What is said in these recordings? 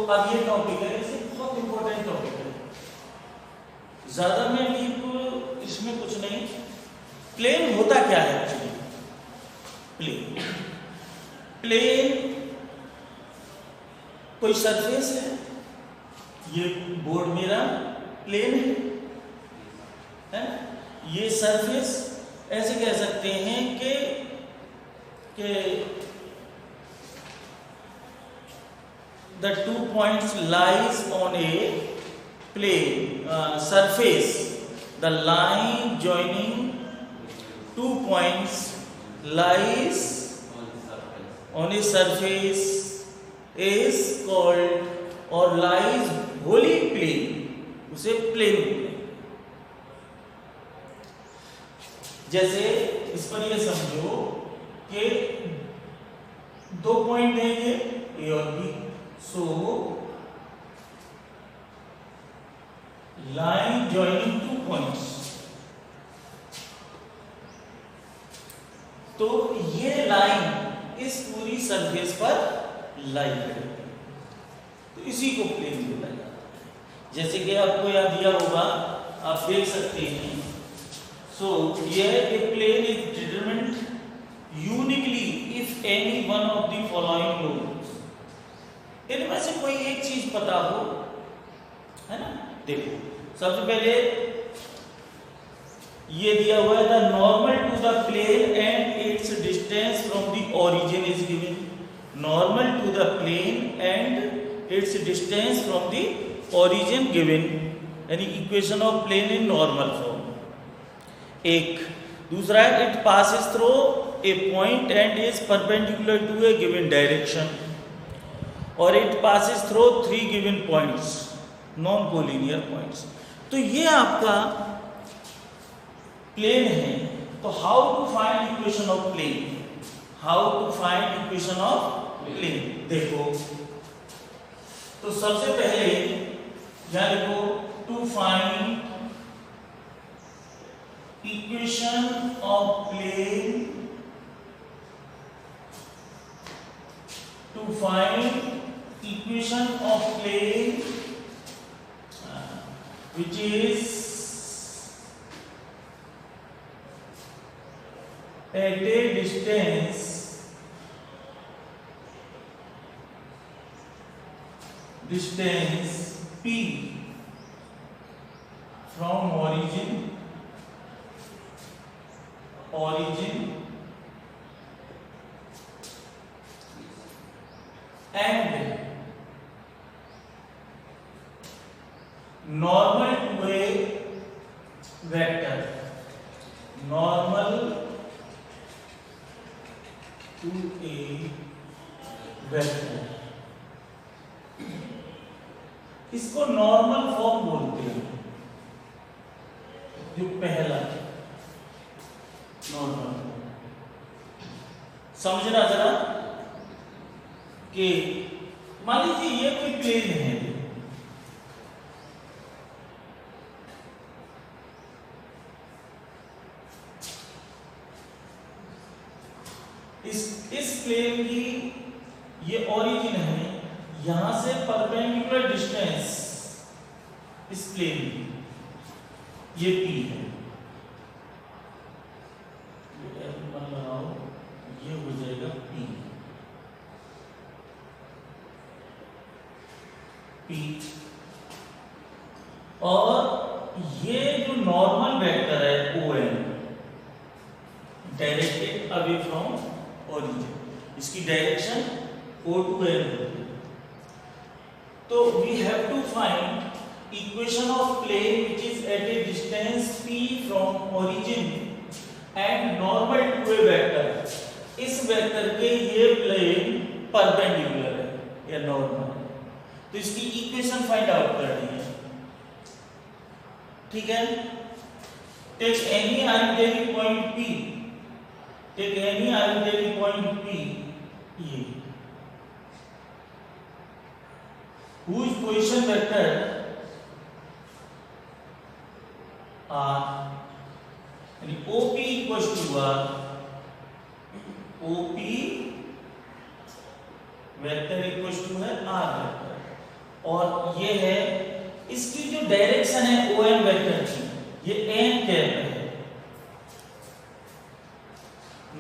अब ये टॉपिक है, इसे बहुत इंपॉर्टेंट टॉपिक है, ज्यादा में डीप इसमें कुछ नहीं। प्लेन होता क्या है एक्चुअली? प्लेन कोई सरफेस है, ये बोर्ड मेरा प्लेन है, ये सरफेस ऐसे कह सकते हैं कि the 2 points lies on a plane surface. The line joining 2 points lies on a surface is called or lies wholly plane. उसे प्लेन बोलते हैं। जैसे इस पर ये समझो कि 2 पॉइंट है, ये ए और B, so line joining 2 points, तो ये लाइन इस पूरी सरफेस पर लाई करेगी, तो इसी को प्लेन बोला जाता है। जैसे कि आपको याद दिया होगा, आप देख सकते हैं, सो यह a plane is determined uniquely if any one of the following rules, इनमें से कोई एक चीज पता हो, है ना। देखो सबसे पहले ये दिया हुआ है, the normal to the plane and its distance from the origin is given. Normal to the plane and its distance from the origin given, यानी equation of plane in normal form. एक दूसरा है, it passes through a point and is perpendicular to a given direction, और it passes through 3 given points, non collinear points. तो ये आपका plane है। तो how to find equation of plane, how to find equation of plane. देखो तो सबसे पहले यहां देखो, to find equation of plane, to find equation of plane which is at a distance p from origin and normal to a vector, normal to a vector, इसको normal form बोलते हैं। जो पहला नॉर्मल, समझना जरा कि मान लीजिए ये कोई प्लेन है, इस प्लेन की ये ओरिजिन है, यहां से परपेंडिकुलर डिस्टेंस इस प्लेन की ये p है, ये हो जाएगा p, और ये जो नॉर्मल वेक्टर है ON, directed away from origin, इसकी डायरेक्शन O to N होती है। तो we have to find equation of plane which is at a distance p from origin and normal to a vector. इस vector के ये plane perpendicular है या normal है, तो इसकी इक्वेशन फाइंड आउट करनी है। ठीक है, take any arbitrary point p, take any arbitrary point p, ये whose position vector r, यानी OP equals to r, OP vector equals to है r वेक्टर, और ये है इसकी जो डायरेक्शन है OM वेक्टर की, ये n कैप है,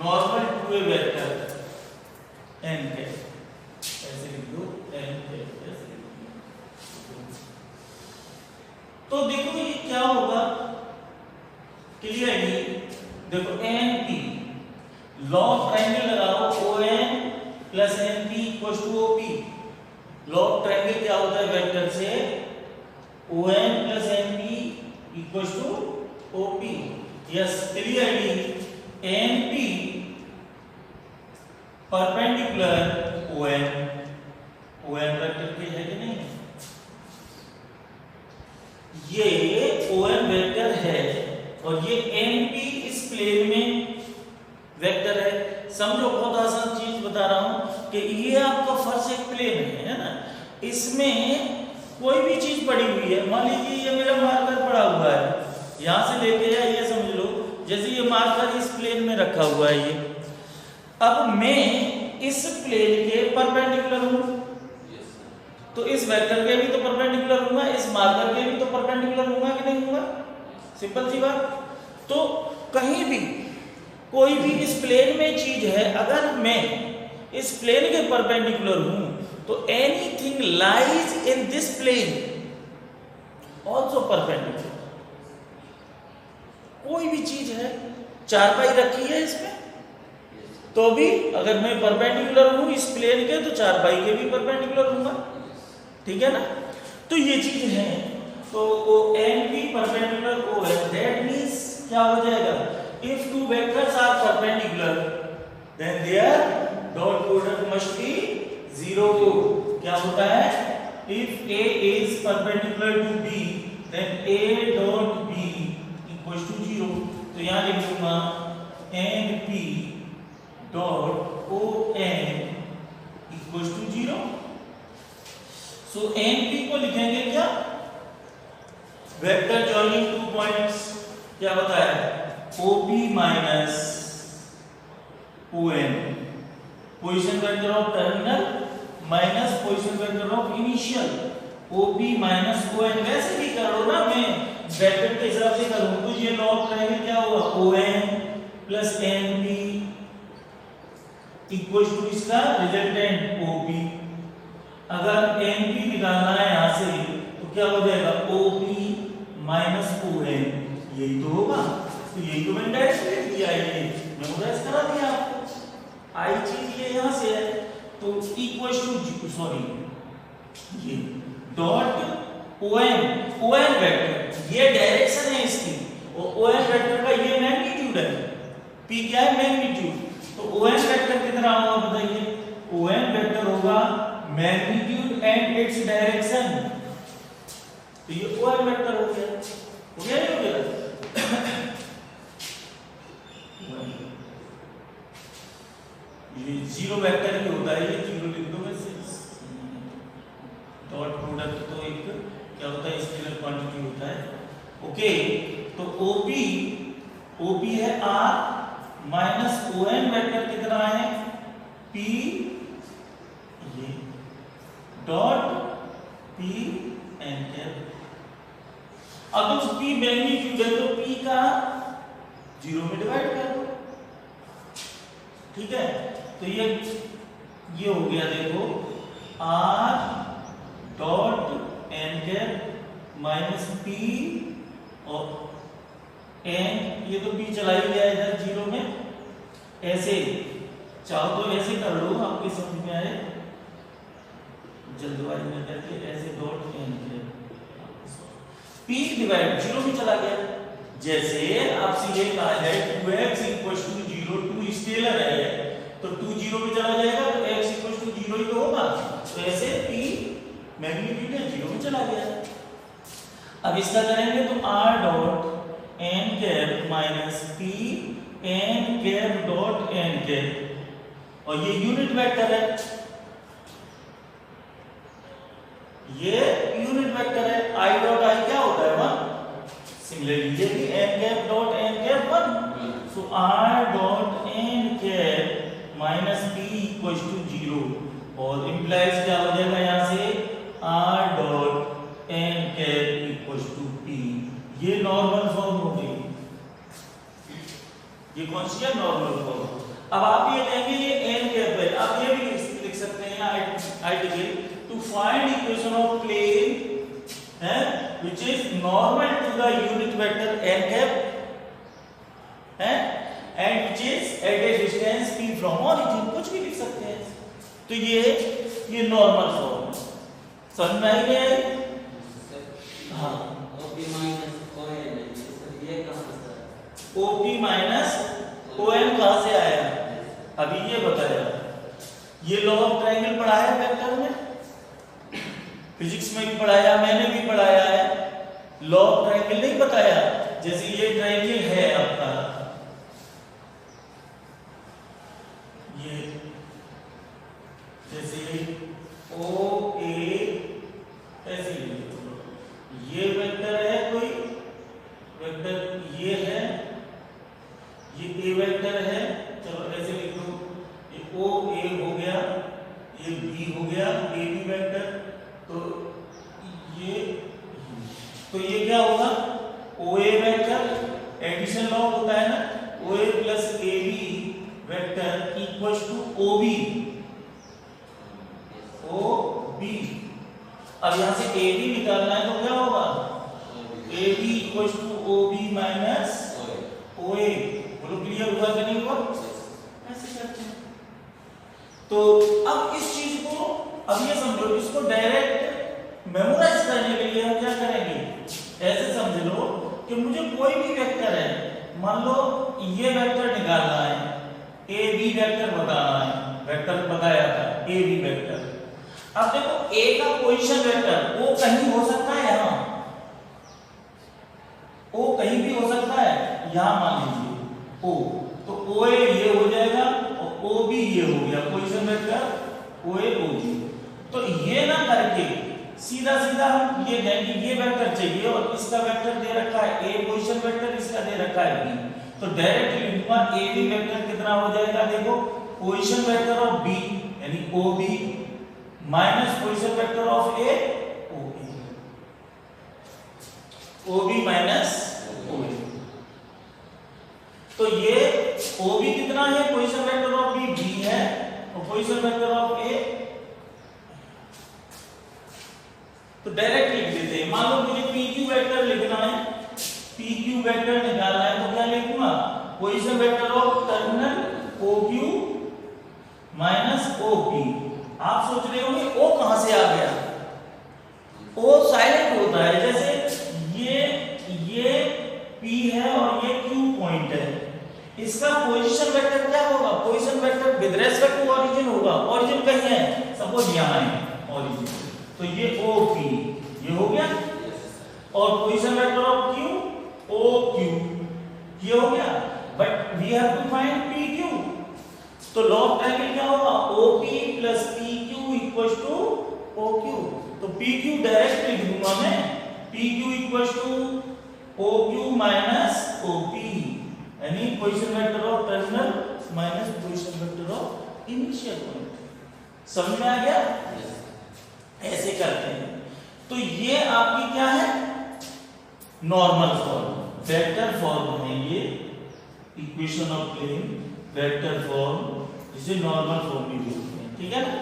normal to a vector n cap, ऐसे लिख दो n कैप, ऐसे लिख दो। तो देखो ये क्या होगा, क्लियरली देखो NP, लॉ ऑफ ट्रायंगल लगाओ, ON plus NP equal to OP। Law of triangle क्या होता है वेक्टर से, ON plus NP equal to OP। Yes, clearly NP perpendicular ON, ON vector के है कि नहीं, ये ON वेक्टर है और ये NP इस प्लेन में वेक्टर है। समझो, बहुत आसान चीज बता रहा हूं कि ये आपका फर्श एक प्लेन है ना, इसमें कोई भी चीज पड़ी हुई है, मान लीजिए ये मेरा मार्कर पड़ा हुआ है, यहां से लेके या ये समझ लो जैसे ये मार्कर इस प्लेन में रखा हुआ है ये, अब मैं इस प्लेन के परपेंडिकुलर हूं, तो इस वेक्टर के भी तो परपेंडिकुलर हूंगा, इस मार्कर के भी तो परपेंडिकुलर हूंगा कि नहीं हूंगा, सिंपल सी बात। तो कहीं भी कोई भी इस प्लेन में चीज है, अगर मैं इस प्लेन के परपेंडिकुलर हूं तो anything lies in this plane also perpendicular. कोई भी चीज है, चारपाई रखी है इसमें, तो भी अगर मैं परपेंडिकुलर हूं इस प्लेन के तो चारपाई के भी परपेंडिकुलर हूंगा, ठीक है ना। तो ये चीज है, तो NP perpendicular ON, that means क्या हो जाएगा, if two vectors are perpendicular then their dot product must be 0। क्या होता है, if A is perpendicular to B then A dot B equals to 0। तो यहाँ लिख दूंगा NP dot ON equals to 0। so NP को लिखेंगे क्या, वेक्टर जॉइनिंग टू पॉइंट्स, क्या होता है OP minus ON, position vector of terminal minus position vector of initial, OP minus ON। वैसे भी करो ना, मैं वेक्टर के हिसाब से करूं तो ये लॉ ऑफ ट्रायंगल क्या होगा, ON plus NP equal to इसका रिजल्टेंट OP। अगर NP निकालना है यहां से तो क्या हो जाएगा, OP माइनस ON, यही तो होगा। तो यही तो मैंने डायरेक्ट लिख दिया, ये मेमोराइज करा दिया आपको, आई चीज ये यहां से है, तो इक्वल टू सॉरी ये डॉट ON वेक्टर, ये डायरेक्शन है इसकी, और ON वेक्टर का ये मैग्नीट्यूड है, P क्या है, मैग्नीट्यूड। तो ON वेक्टर कितना होगा बताइए, ON वेक्टर होगा मैग्नीट्यूड एंड इट्स डायरेक्शन। तो ये ON वेक्टर हो गया, हो गया नहीं हो गया, ये जीरो वेक्टर ही होता है, ये जीरो लिख दो वैसे। डॉट प्रोडक्ट तो एक क्या होता है, स्केलर क्वांटिटी होता है, ओके। तो OP है R माइनस ON वेक्टर कितना है P, ये डॉट P n कैप। अगर उस P मैग्नीट्यूड है तो P का 0 में डिवाइड कर दो, ठीक है। तो ये हो गया, देखो R dot n cap minus P और n, ये तो P चला ही गया इधर 0 में, ऐसे चाहो तो ऐसे कर लो, आपके समझ में आए, जल्दबाजी में करके ऐसे dot n cap, P divide 0 में चला गया। जैसे आपसे ये कहा है 2x इक्वल्स टू 0, 2 स्केलर है तो 2 0 में चला जाएगा तो x इक्वल्स टू 0 ही तो होगा, तो ऐसे P मैग्नीट्यूड है 0 में चला गया। अब इसका करेंगे तो R dot n cap minus P n cap dot n cap, और ये यूनिट वेक्टर है, ये यूनिट वेक्टर है, I डॉट I क्या होता है 1, सिमिलरली ये भी n cap dot n cap 1, so R dot n cap minus P equals to 0, और इंप्लाइज क्या हो जाएगा यहाँ से R ये नॉर्मल फॉर्म हो गई, ये कौन सी है? Normal form. अब आप ये लेंगे ये n कैप है, आप ये भी लिख सकते हैं article to find equation of plane है which is normal to the unit vector n cap है and which is at a distance p from origin, कुछ भी लिख सकते हैं। तो ये नॉर्मल फॉर्म समझ में आई है? हाँ, OP माइनस OM कहां से आया अभी ये बताया। ये लॉ ऑफ ट्रायंगल पढ़ाया वेक्टर में, फिजिक्स में भी पढ़ाया, मैंने भी पढ़ाया है। लॉ ऑफ ट्रायंगल नहीं बताया? जैसे ये ट्रायंगल है आपका, ये जैसे OA ऐसे ये वेक्टर है, कोई वेक्टर ये है, ये A वेक्टर है, चलो ऐसे लिख दो, ये OA हो गया, ये B हो गया, AB वेक्टर, तो ये क्या होगा? OA वेक्टर एडिशन लॉ होता है ना, OA plus AB vector equals to OB। अब यहां से AB निकालना है तो क्या होगा? AB equals to OB minus OA। बोलो क्लियर हुआ कि नहीं हुआ? ऐसे करते हैं। तो अब इस चीज को अब ये समझो, इसको डायरेक्ट मेमोराइज करने के लिए हम क्या करेंगे? ऐसे समझ लो कि मुझे कोई भी वेक्टर है, मान लो ये वेक्टर निकालना है, AB वेक्टर बताना है, वेक्टर बताया था AB वेक्टर। अब देखो A का पोजीशन वेक्टर O कहीं हो सकता है, यहां O कहीं भी हो सकता है, यहां मान लीजिए O, तो OA ये हो जाएगा और OB ये हो गया पोजीशन वेक्टर OA OB। तो ये ना करके सीधा सीधा हम ये लेंगे, ये वेक्टर चाहिए और इसका वेक्टर दे रखा है A पोजीशन वेक्टर, इसका दे रखा है B, तो डायरेक्टली लिखूंगा AB वेक्टर कितना हो जाएगा? देखो पोजीशन वेक्टर ऑफ B यानी OB minus position vector of A OB minus OA। तो ये OB कितना है? पोजीशन वेक्टर ऑफ B है और पोजीशन वेक्टर ऑफ A, तो डायरेक्ट लिख देते हैं। मान लो मुझे PQ वेक्टर लिखना है, PQ वेक्टर निकालना है, तो क्या लिखूंगा? Position vector of terminal OQ minus OP। आप सोच रहे होंगे O कहां से आ गया? O साइलेंट होता है, जैसे ये P है और ये Q पॉइंट है, इसका पोजीशन वेक्टर क्या होगा? Position vector with respect to origin होगा। ओरिजिन कहीं है, सपोज यहां है ओरिजिन, तो ये OP ये हो गया, और position vector of Q OQ ये हो गया, but we have to find PQ। तो लॉ ऑफ ट्रायंगल क्या होगा? OP plus PQ equals to OQ। तो PQ डायरेक्ट लिख दूंगा मैं, PQ equals to OQ minus OP यानी position vector of terminal minus position vector of initial point. समझ में आ गया? ऐसे करते हैं। तो ये आपकी क्या है? नॉर्मल फॉर्म, वेक्टर फॉर्म है ये, equation of plane vector form, जिसे नॉर्मल फॉर्म भी बोलते हैं। ठीक है ना?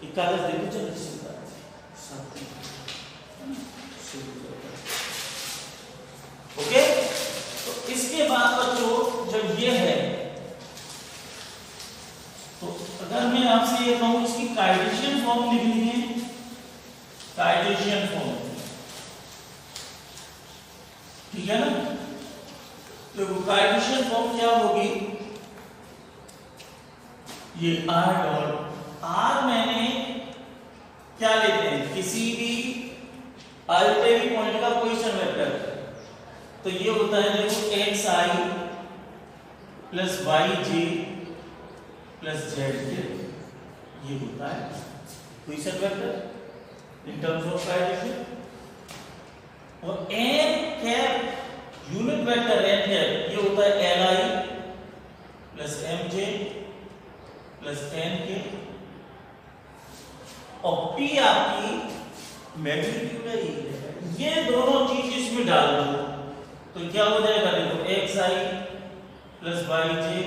एक कागज देखो, चलो ओके। तो इसके बाद बच्चों जब ये है, तो अगर मैं आपसे ये कहूं इसकी कार्टेशियन फॉर्म लिखनी है, कार्टेशियन फॉर्म, ठीक है ना? तो कार्टेशियन फॉर्म क्या होगी? ये R डॉट, R मैंने क्या लेते हैं? किसी भी आर्बिट्रेरी पॉइंट का पोजीशन वेक्टर, तो ये होता है देखो xi plus yj plus zj, ये होता है position vector in terms of Cartesian. और n cap unit vector n cap ये होता है li plus mj plus nk, और p आपकी मैग्नीट्यूड है ये दोनों चीज इसमें डाल दो तो क्या हो जाएगा, देखो X I plus Y J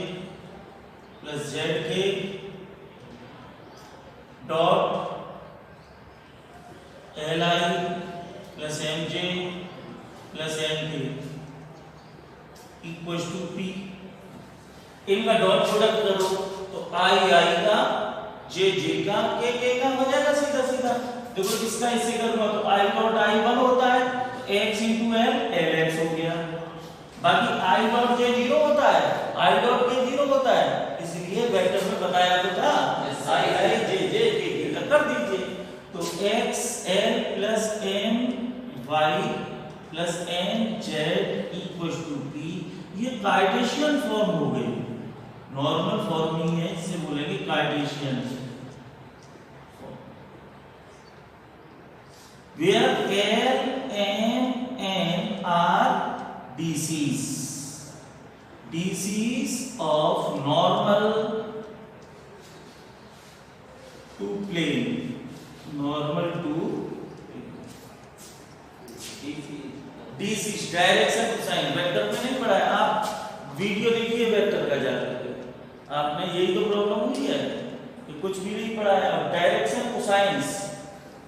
plus Z K dot L I plus M J plus M K equal to P. इनका डॉट प्रोडक्ट करो तो आई आई का जे का के का हो जाएगा सीधा सीधा। देखो इसका इससे करूंगा तो आई डॉट आई 1 होता है तो x into L L x हो गया। बाकी आई डॉट जे 0 होता है, आई डॉट के 0 होता है, इसलिए वेक्टर में बताया तो था आई आई जे के कर दीजिए। तो x l plus m y plus n z equal to p, ये कार्टेशियन फॉर्म हो गई, नॉर्मल फॉर्म नहीं है, इसे बोलेंगे Cartesian. Where L, M, N are DCs of normal to plane, normal to DCs direction cosine. Vector में नहीं पढ़ा है, आप वीडियो देखिए वेक्टर का जाकर, आपने यही तो प्रॉब्लम हुई है कि कुछ भी नहीं पढ़ा है। अब डायरेक्शन कोसाइंस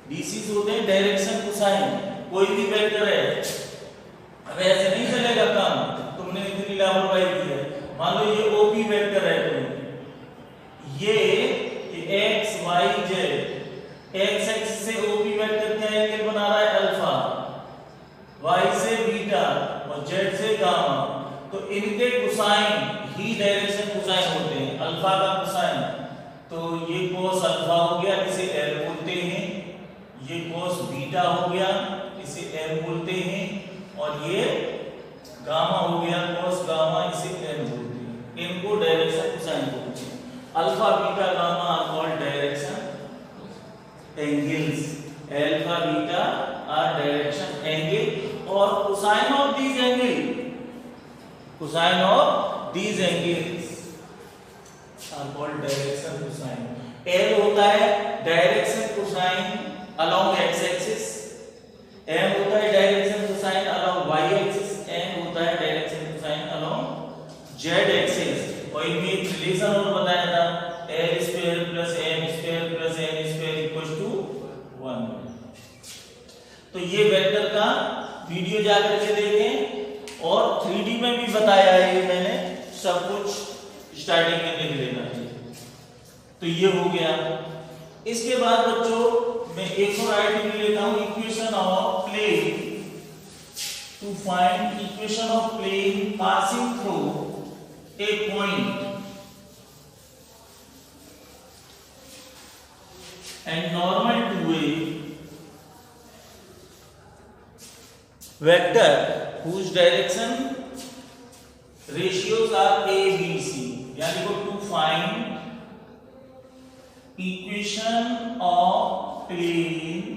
डीसीज होते हैं, डायरेक्शन कोसाइन। कोई भी वेक्टर है, अब ऐसे नहीं चलेगा काम, तुमने इतनी लापरवाही की है। मान लो ये ओपी वेक्टर है, तो ये X Y Z, X axis से ओपी वेक्टर क्या एंगल बना रहा है अल्फा, वाई से बीटा और जेड से गामा, तो इनके कोसाइन ही डायरेक्शन कोसाइन होते हैं। अल्फा का कोसाइन तो ये cos अल्फा हो गया, इसे एल बोलते हैं, ये cos बीटा हो गया, इसे m बोलते हैं, और ये गामा हो गया cos गामा, इसे n बोलते हैं। इनको डायरेक्शन कोसाइन बोलते हैं। Alpha beta gamma are called direction angles, alpha beta are direction angle, और cosine of these angle, cosine of these angles are called direction cosine. l होता है direction cosine along x axis, m होता है direction cosine along y axis, n होता है direction cosine along z axis। और इनमें एक रिलेशन और बताया था, l square plus m square plus n square equal to 1। तो ये वेक्टर का वीडियो जाकर के देखें, और 3D में भी बताया है ये मैंने, सब कुछ स्टार्टिंग में देख लेना चाहिए। तो ये हो गया। इसके बाद बच्चों मैं एक और आइटम लेता हूं, equation of plane, to find equation of plane passing through a point and normal to a vector whose direction ratios are a b c, यानी को to find equation of plane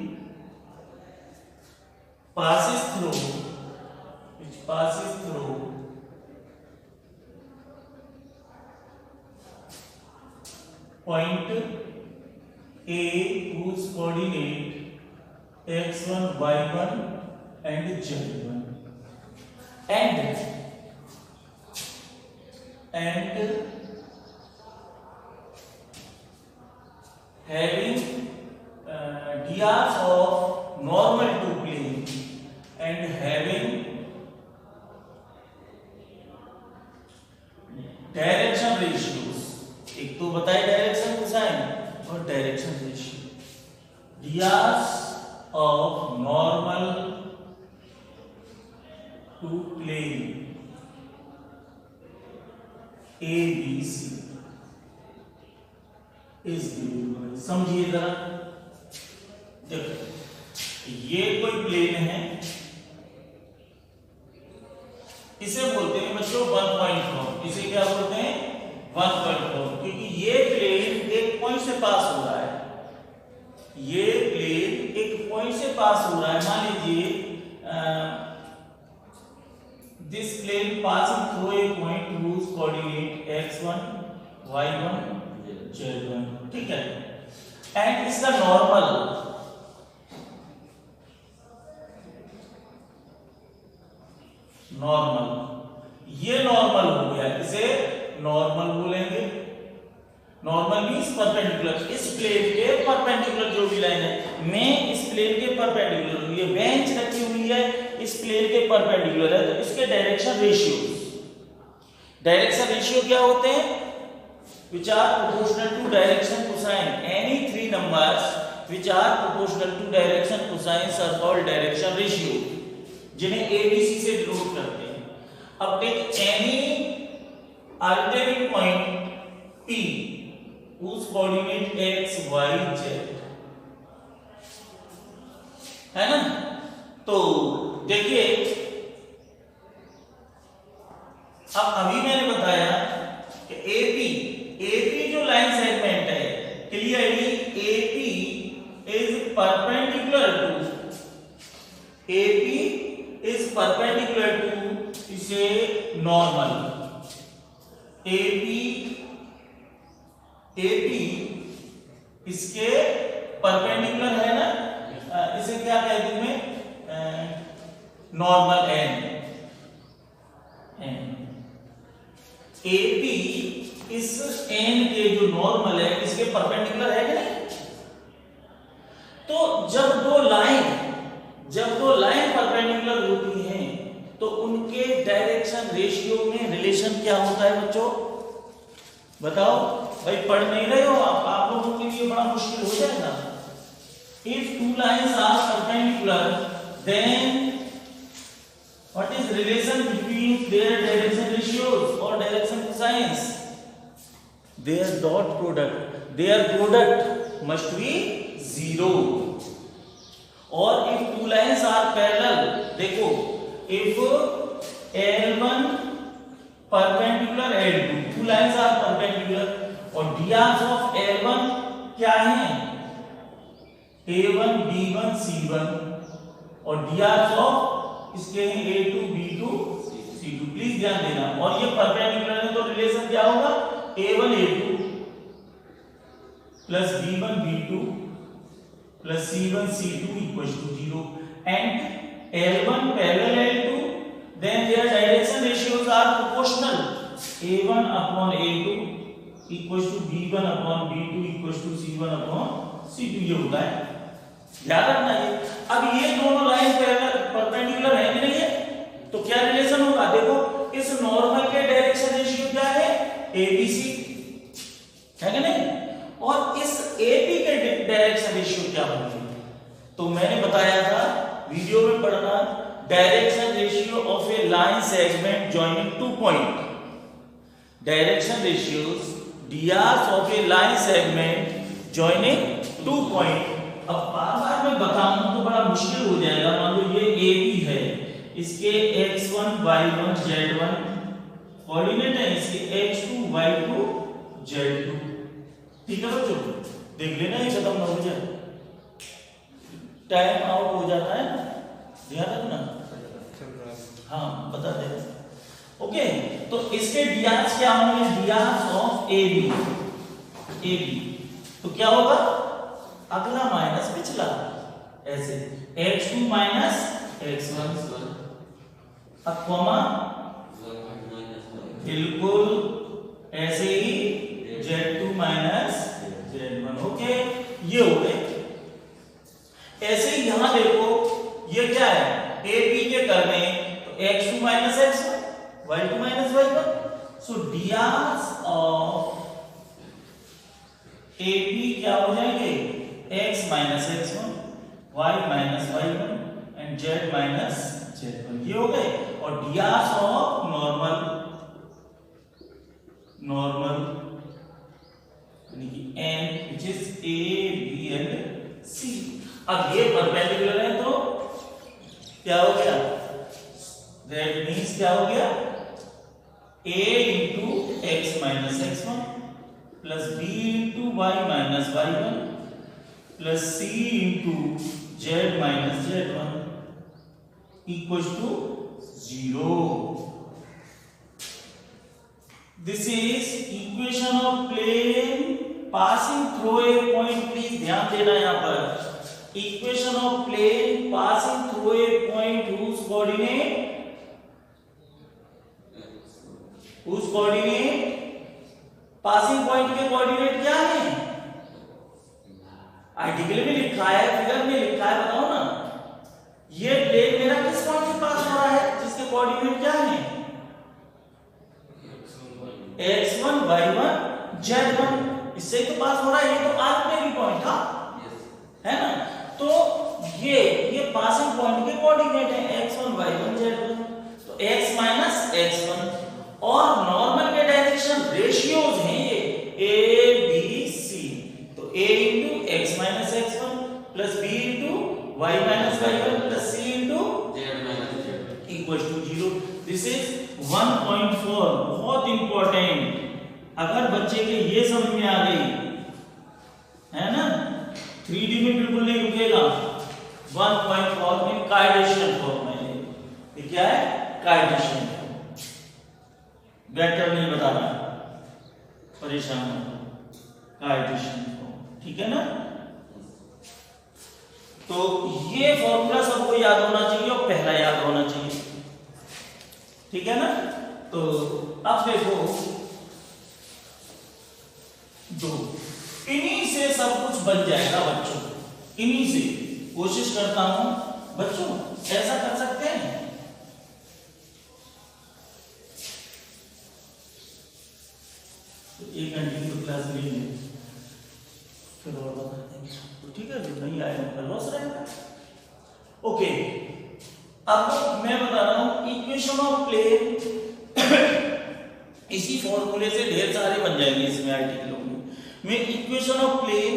passes through, which passes through point A whose coordinate x1, y1 and z1, and having drs of normal to plane and having direction ratios, एक तो बताए direction cosine और direction ratio, drs of normal to plane ABC is given by, समझिए जरा, देखो ये कोई plane है, इसे बोलते हैं बच्चों 1.4, इसे क्या बोलते हैं 1.4, क्योंकि ये प्लेन एक पॉइंट से पास हो रहा है, ये प्लेन एक पॉइंट से पास हो रहा है। मान लीजिए this plane passing through a point whose coordinate x1, y1, z1, ठीक है, एंड इसका नॉर्मल नॉर्मल, ये नॉर्मल हो गया, इसे नॉर्मल बोलेंगे। नॉर्मल मींस परपेंडिकुलर, इस प्लेन के परपेंडिकुलर जो भी लाइन है, मैं इस प्लेन के परपेंडिकुलर हूं, ये बेंच रखी हुई है इस प्लेन के परपेंडिकुलर है, तो इसके डायरेक्शन रेशियो, डायरेक्शन रेशियो क्या होते हैं? which are proportional to direction cosine. Any three numbers which are proportional to direction cosines are called direction ratio, जिन्हें ABC से डिनोट करते हैं। अब take any arbitrary point P whose coordinate x, y, z है ना। तो देखिए, अब अभी मैंने बताया कि AP जो लाइन सेगमेंट है, clearly AP is perpendicular to इसे नॉर्मल, AP इसके परपेंडिकुलर है ना, इसे क्या कहते हैं? Normal n। AP इस n के जो नॉर्मल है इसके परपेंडिकुलर है कि नहीं? तो जब दो लाइन परपेंडिकुलर होती हैं तो उनके डायरेक्शन रेशियो में रिलेशन क्या होता है बच्चों? बताओ भाई, पढ़ नहीं रहे हो आप लोगों के लिए बड़ा मुश्किल हो जाएगा। If two lines are perpendicular then what is relation between their direction ratios or direction cosines? Their product must be 0. or if two lines are parallel, देखो if L1 perpendicular L2, two lines are perpendicular और drs of L1 क्या है? A1 B1 C1 और drs of इसके हैं A2 B2 C2। Please ध्यान देना, और ये परपेंडिकुलर है तो रिलेशन क्या होगा? A1 A2 plus B1 B2 plus C1 C2 equals to 0 and L1 parallel L2 then their direction ratios are proportional, A1 upon A2 equals to B1 upon B2 equals to C1 upon C2। ये होता है, याद रखना ये। अब ये दोनों line perpendicular है कि नहीं है, तो क्या रिलेशन होगा? देखो इस नॉर्मल के डायरेक्शन रेशियो क्या है? ABC है कि नहीं, और इस AP के डायरेक्शन रेशियो क्या होंगे? तो मैंने बताया था वीडियो में पढ़ना, direction ratio of A line segment joining two point, direction ratios DRs of A line segment joining two point. अब बार-बार मैं बताऊं तो बड़ा मुश्किल हो जाएगा। मान लो ये AB है, इसके x1 y1 z1 कोऑर्डिनेट है, इसके x2 y2 z2। ठीक है बच्चों, देख लेना ये खत्म ना हो जाए, टाइम आउट हो जाता है, ध्यान रखना। हाँ बता दे। ओके, तो इसके DRs क्या होंगे? DRs ऑफ AB तो क्या होगा? अगला माइनस पिछला, ऐसे x2 माइनस x1 अब कॉमा बिल्कुल ऐसे ही z2 माइनस z1। ओके, ये हो गए। ऐसे ही यहां देखो, ये क्या है? AB के करने तो x2 minus x1 y2 minus y1। So DRs of AB क्या हो जाएंगे? x minus x1 y minus y1 and z minus z1। ये हो गए। और DRs ऑफ नॉर्मल यानी कि n which is A B and C। अब ये परपेंडिकुलर है तो क्या हो गया? that means क्या हो गया? A into x minus x1 plus B into y minus y1 plus C into z minus z1 equals to 0। This is equation of plane passing through a point। Please ध्यान देना यहाँ पर, equation of plane passing through a point whose coordinate उस coordinate passing point के coordinate क्या है? Article में लिखा है, फिगर में लिखा है, बताओ ना। ये प्लेन मेरा किस पॉइंट से पास हो रहा है जिसके कोऑर्डिनेट क्या है? x1 y1 z1, इससे तो पास हो रहा है। ये तो आर्बिट्रेरी पॉइंट था, है ना। तो ये पासिंग पॉइंट के कोऑर्डिनेट है x1 y1 z1, तो x माइनस x1। और नॉर्मल के डायरेक्शन रेशियोज हैं ये a b c, तो a into x minus x1 plus b into y minus y1 plus c into z minus z1 equals to 0। This is 1.4, बहुत important. अगर बच्चे के ये समझ में आ गई, है ना, 3D में बिल्कुल नहीं रुकेगा। 1.4 में कार्टेशियन फॉर्म है। ये क्या है? Cartesian form. वेक्टर नहीं बताना, परेशान मत। कार्टेशियन फॉर्म, ठीक है ना। तो ये फॉर्मूला सबको याद होना चाहिए और पहला याद होना चाहिए, ठीक है ना। तो अब देखो, दो इन्हीं से सब कुछ बन जाएगा बच्चों, इन्हीं से। कोशिश करता हूं बच्चों, ऐसा कर सकते हैं। तो 1 घंटे की क्लास लेंगे, फिर और बता देंगे, तो ठीक है। जो नहीं आया उनका लॉस रहेगा। ओके, अब मैं बता रहा हूं इक्वेशन ऑफ प्लेन। इसी फॉर्मूले से ढेर सारे बन जाएंगे इसमें आर्टिकलों में। मैं equation of plane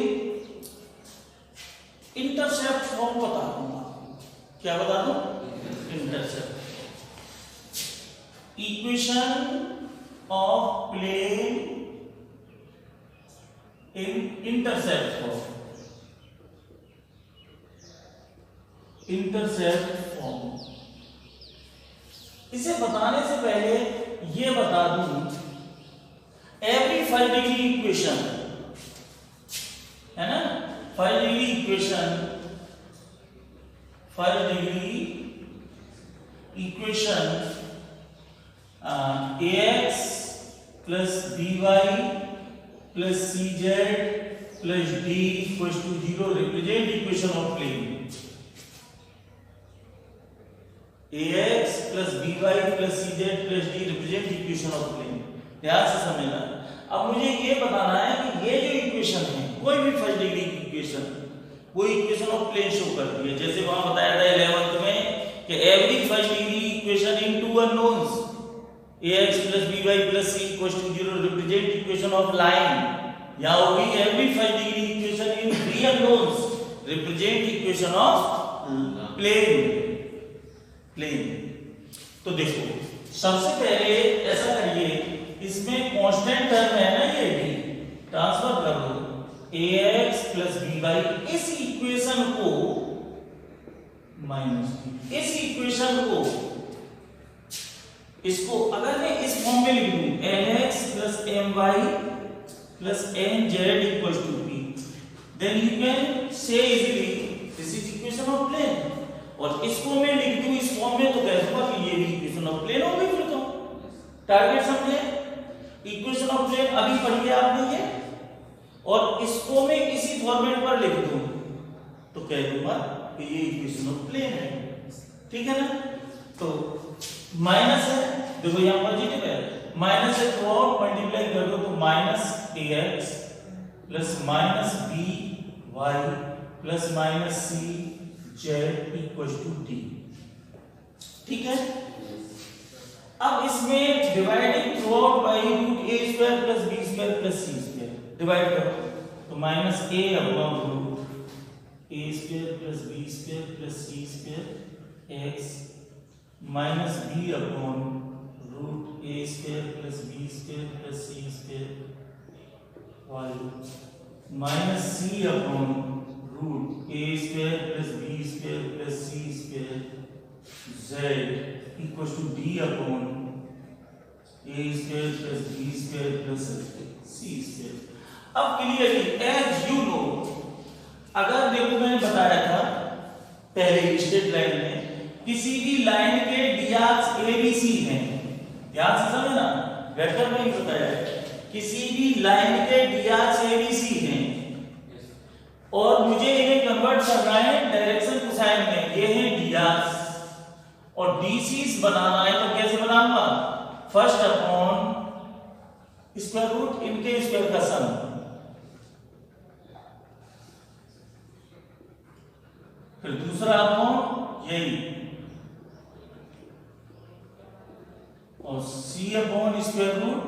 intercept form बता दूंगा। क्या बता दूं? Intercept. Equation of plane in intercept form. Intercept form. इसे बताने से पहले ये बता दूं, एवरी 5 डिग्री इक्वेशन, है ना, 5 degree equation, 5 degree equation ax plus by plus cz plus d equals to 0 represent equation of plane. ax plus by plus cz plus d represent equation of plane. ध्यान से समझना। अब मुझे ये बताना है कि ये जो इक्वेशन है, कोई भी फर्स्ट डिग्री की इक्वेशन, वो इक्वेशन ऑफ प्लेन शो करती है। जैसे वहां बताया था 11th में कि every first degree equation in two unknowns ax plus by plus c equals to 0 represent equation of line. यहां होगी every first degree equation in 3 unknowns represent equation of plane. तो देखो, सबसे पहले ऐसा करिए, इसमें कांस्टेंट टर्म है ना, ये d, ट्रांसफर कर दो ax प्लस by। इस इक्वेशन को माइनस, इस इक्वेशन को, इसको अगर मैं इस फॉर्म में लिख दूं, nx plus my plus nz equals to p, then you can say easily this is equation of plane. और इसको मैं लिख दूं इस फॉर्म में, तो कह दूंगा कि ये भी इक्वेशन ऑफ प्लेन हो गई। फिर तो टारगेट समझे? इक्वेशन ऑफ प्लेन अभी पढ़ी है आपने ये, और इसको मैं इसी फॉर्मेट पर लिख दूं तो कह दूंगा कि ये इक्वेशन ऑफ प्लेन है, ठीक है ना। तो माइनस है, देखो यहां पॉजिटिव है, माइनस है तो और मल्टीप्लाई कर दो, तो minus ax plus minus by plus minus cz equals to d, ठीक है। अब इसमें dividing through out by root a square plus b square plus c square divide करो, तो minus a upon root a square plus b square plus c square x minus b upon root a square plus b square plus c square y minus c upon root a square plus b square plus c square z equals to d upon a square plus b square plus c square. अब clearly as you know, अगर देखो मैंने बताया था पहले straight line में, किसी भी लाइन के डियाक्स abc हैं, ध्यान से समझना, वेक्टर में ही बताया किसी भी लाइन के ds ABC हैं और मुझे इन्हें कन्वर्ट करना है डायरेक्शन कोसाइन में, ये है ds और DCs बनाना है तो कैसे बनाऊंगा, फर्स्ट अपॉन स्क्वायर रूट इनके स्क्वायर का सम, फिर दूसरा अपॉन यही और c अपॉन स्क्वायर रूट।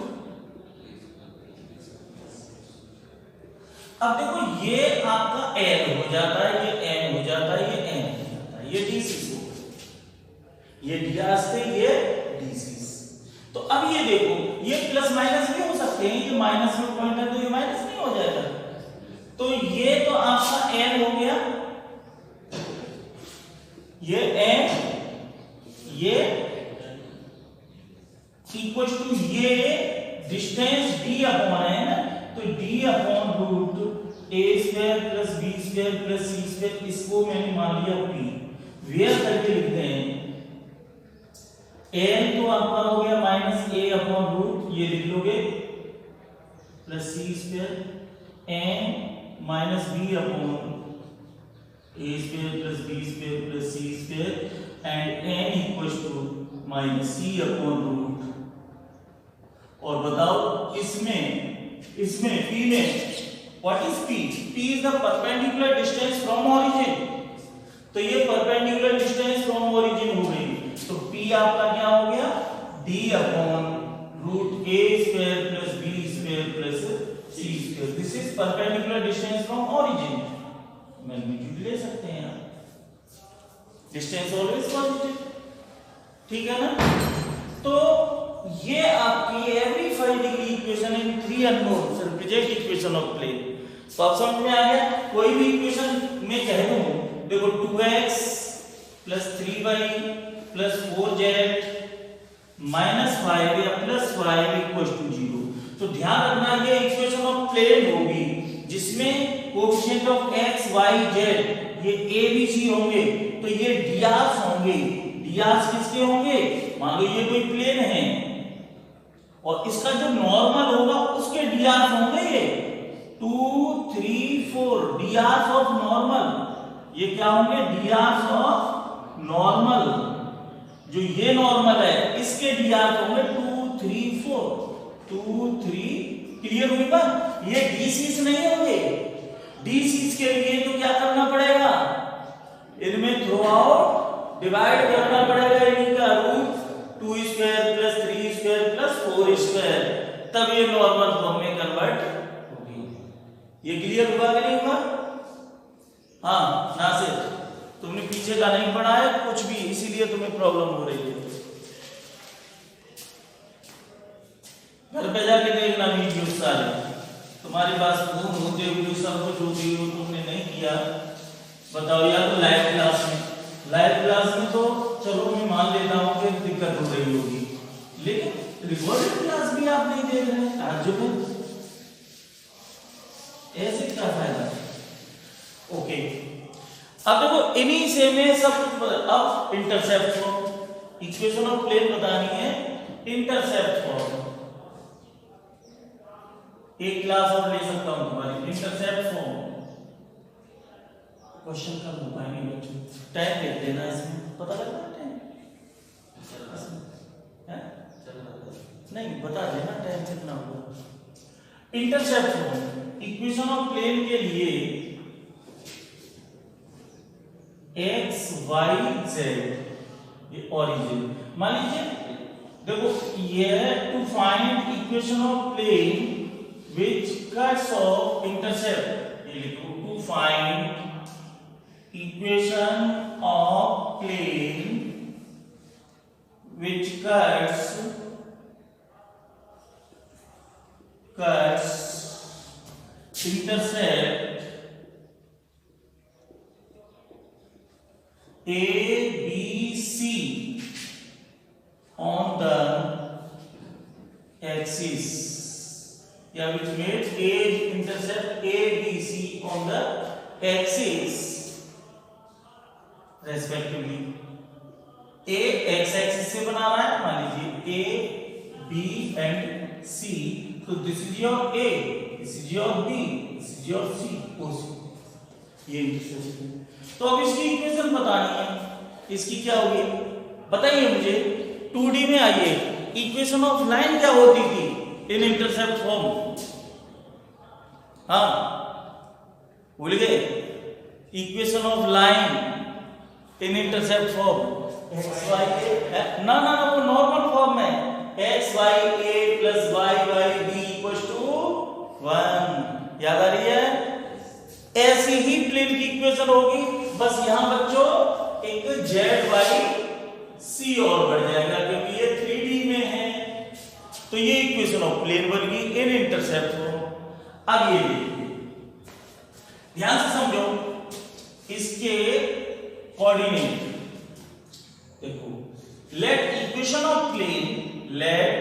अब देखो ये आपका n हो जाता है, ये n हो जाता है, ये n हो जाता है, ये DC हो, ये ds थे, ये DCs। तो अब ये देखो ये प्लस माइनस भी हो सकते हैं, ये माइनस में पॉइंट है तो ये माइनस नहीं हो जाएगा, तो ये तो आपका n हो गया, ये n, ये इक्वल टू ये डिस्टेंस d अपॉन है ना, तो d upon root a square plus b square plus c square, इसको मैंने मान लिया p, वेयर करके लिखते हैं n तो आपका हो गया माइनस a अपॉन रूट, ये लिख लोगे plus c square n minus b upon a square plus b square plus c square and n equals to minus c upon root. और बताओ इसमें p में what is p? p is the perpendicular distance from origin, तो ये perpendicular distance from origin हो गई, तो p आपका क्या हो गया, d upon root a square plus b square plus c square, this is perpendicular distance from origin. Magnitude ले सकते हैं आप, डिस्टेंस ऑलवेज पॉजिटिव, ठीक है ना। तो ये आपकी every 5 degree equation in 3 unknowns represent equation of plane. तो आप समझ में आ गया, कोई भी इक्वेशन में कह दूं देखो 2x plus 3y plus 4z minus 5 या प्लस 5 इक्वल टू 0, तो ध्यान रखना ये इक्वेशन ऑफ प्लेन होगी जिसमें coefficient of x y z ये a b c होंगे, तो ये ds होंगे, ds किसके होंगे, मान लो ये कोई प्लेन है और इसका जो नॉर्मल होगा उसके ds होंगे ये 2 3 4 ds ऑफ नॉर्मल, ये क्या होंगे, ds ऑफ नॉर्मल, जो ये नॉर्मल है इसके ds होंगे 2 3 4 2 3, क्लियर हुई बात। ये DCs नहीं होंगे, DCs के लिए तो क्या करना पड़ेगा, इनमें थ्रू आउट डिवाइड करना पड़ेगा, इनका root 2 square plus 3 square plus 4 square, तब ये नॉर्मल फॉर्म में कन्वर्ट होगी। ये क्लियर हुआ कि नहीं हुआ? हाँ नासिर, तुमने पीछे का नहीं पढ़ा है कुछ भी, इसीलिए तुम्हें प्रॉब्लम हो रही है। घर पे जाके देखना वीडियो सारे, तुम्हारे पास फोन होते हुए सब कुछ होते हुए तुमने नहीं किया, बताओ। या तो लाइव क्लास में तो चलो मैं मान लेता हूँ कि दिक्कत हो रही होगी, लेकिन रिकॉर्डेड क्लास भी आप नहीं देख रहे हैं, ताज्जुब है, ऐसे क्या फायदा। ओके, अब देखो इन्हीं से में सब, अब intercept form, equation of plane बतानी है, इंटरसेप्ट फॉर्म एक क्लास और ले सकता हूं तुम्हारी, इंटरसेप्ट फॉर्म क्वेश्चन का पाएंगे बच्चों, टाइम देख देना इसमें, पता लगता है टाइम है, नहीं बता देना टाइम कितना हुआ। Intercept form equation of plane के लिए x y z ये ओरिजिन, मान लीजिए देखो ये है to find equation of plane which cuts off intercept, ये लिखो to find equation of plane which cuts intercept A B C on the axis, या which made A intercept A B C on the axis respectively। A x axis से बना रहा है, मान लीजिए A B B and C. So this is your A, this is your B, this is your C. ये intersection. तो अब इसकी इक्वेशन बतानी है, इसकी क्या होगी बताइए मुझे। 2D में आइए, इक्वेशन ऑफ लाइन क्या होती थी इन इंटरसेप्ट फॉर्म? हाँ भूल गए? Equation of line in intercept form x Y a, ना ना ना वो नॉर्मल फॉर्म में x Y a plus y Y b equal to 1। याद आ रही है? ऐसी ही प्लेन की इक्वेशन होगी, बस यहां बच्चों एक जेड वाई सी और बढ़ जाएगा क्योंकि ये 3D में है। तो ये इक्वेशन ऑफ प्लेन बन गई इन इंटरसेप्ट फॉर्म। अब ये देखिए, ध्यान से समझो, इसके कोऑर्डिनेट देखो, let equation of plane, let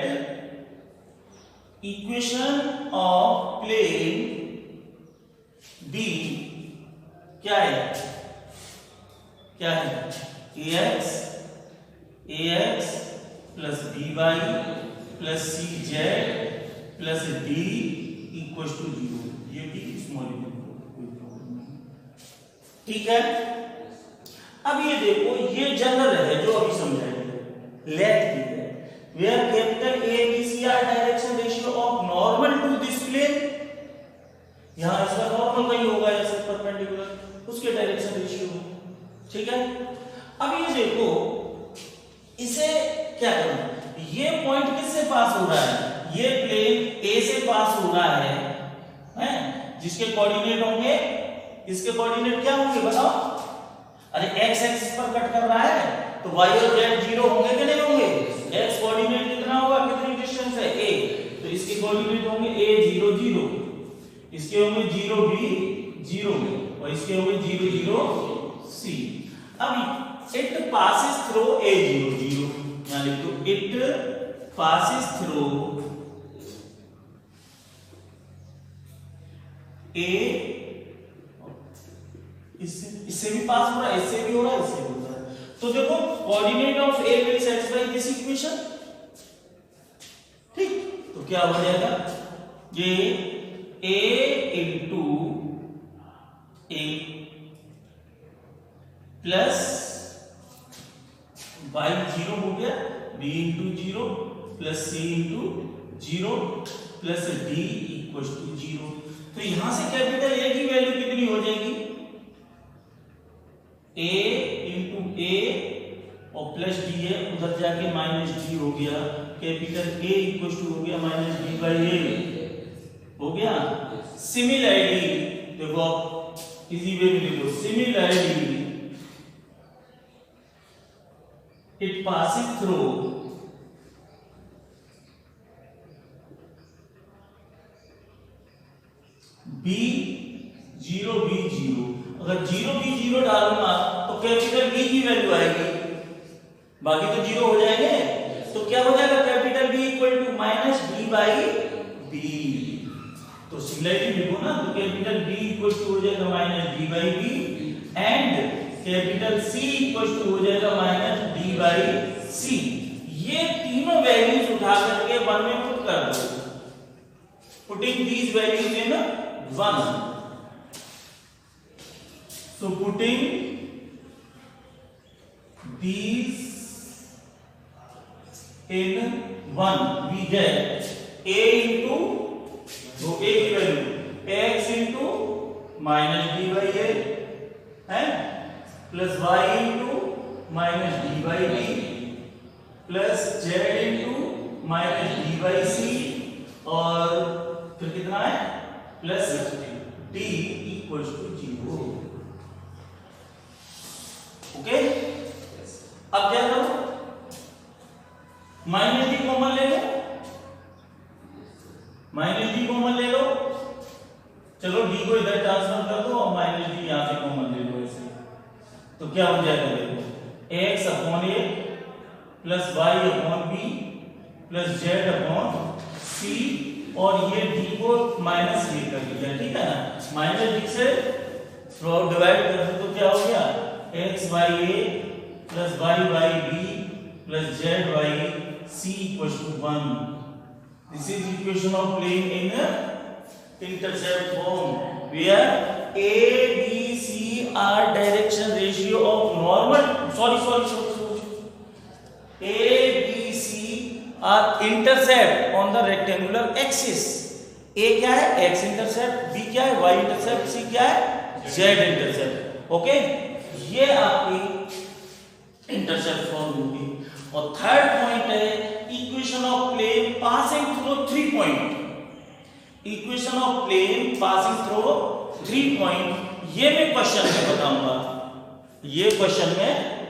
equation of plane be क्या है? क्या है? ax plus by plus cz plus d equal to 0। ये भी स्मॉल ठीक है। अब ये देखो, ये जनरल है जो अभी समझाएंगे। लेट ठीक है, where capital A B C are direction ratio of normal to this plane. यहां इसका नॉर्मल वही होगा ऐसे परपेंडिकुलर, उसके डायरेक्शन रेशियो। ठीक है। अब ये देखो, इसे क्या करना, ये पॉइंट किससे पास हो रहा है? ये प्लेन ए से पास हो रहा है, जिसके कोऑर्डिनेट होंगे, इसके कोऑर्डिनेट क्या होंगे बताओ? अरे एक्स एक्सिस पर कट कर रहा है तो y और z 0 होंगे कि नहीं होंगे? x कोऑर्डिनेट कितना होगा, कितनी डिस्टेंस है a, तो इसके कोऑर्डिनेट होंगे a 0 0, इसके होंगे 0 b 0 और इसके होंगे 0 0 c। अब इट पासेस थ्रू a 0 0, यहां लिख दो इट पासेस थ्रू a, इससे भी पास हो रहा है, इससे भी हो रहा है, इससे भी हो रहा है। तो देखो, coordinate of A will satisfy this equation. ठीक, तो क्या हो जाएगा? ये a into a plus y 0 हो गया, b into 0 plus c into 0 plus d equal to 0। तो यहां से कैपिटल A की वैल्यू कितनी हो जाएगी? a इंटू ए और प्लस डी है, उधर जाके माइनस डी हो गया। कैपिटल A इक्वल टू हो गया माइनस डी बाई ए हो गया। सिमिलरली देखो, इजी वे में लिखो, similarly it passing through b 0 b 0। अगर 0 b 0 डालूंगा तो कैपिटल B की वैल्यू आएगी, बाकी तो 0 हो जाएंगे। तो क्या हो जाएगा? Capital B equal to minus D by B. तो सिमिलरली लिखो ना, तो कैपिटल B इक्वल टू हो जाएगा minus D by B and capital C equal to हो जाएगा माइनस डी बाई सी। ये तीनों वैल्यूज उठा करके 1 में पुट कर दो, putting these values in 1। So putting these in 1, we get a into, so a की value x into minus d by a है, plus y into minus d by b plus z into minus d by c और फिर कितना है? Plus d equals to 0। Okay, अब क्या करो? Minus D common ले लो, माइनस डी कॉमन ले लो। चलो डी को इधर ट्रांसफर कर दो और माइनस डी यहां से कॉमन ले लो ऐसे। तो क्या हो जाएगा? देखो, x upon a plus y upon b plus z upon c, और ये डी को माइनस ए कर दिया। ठीक है ना, माइनस डी से डिवाइड कर दो तो क्या हो गया? X Y a plus y Y b plus z by c equal to 1। This is equation of plane in intercept form, where A, B, C are direction ratio of normal. Sorry. A, B, C are intercept on the rectangular axis. A क्या है? X intercept, B क्या है? Y intercept, C क्या है? Z intercept. Okay, ये आपकी intercept form होगी। और थर्ड पॉइंट है equation of plane passing through 3 point. Equation of plane passing through 3 point, ये मैं क्वेश्चन में बताऊंगा। ये क्वेश्चन में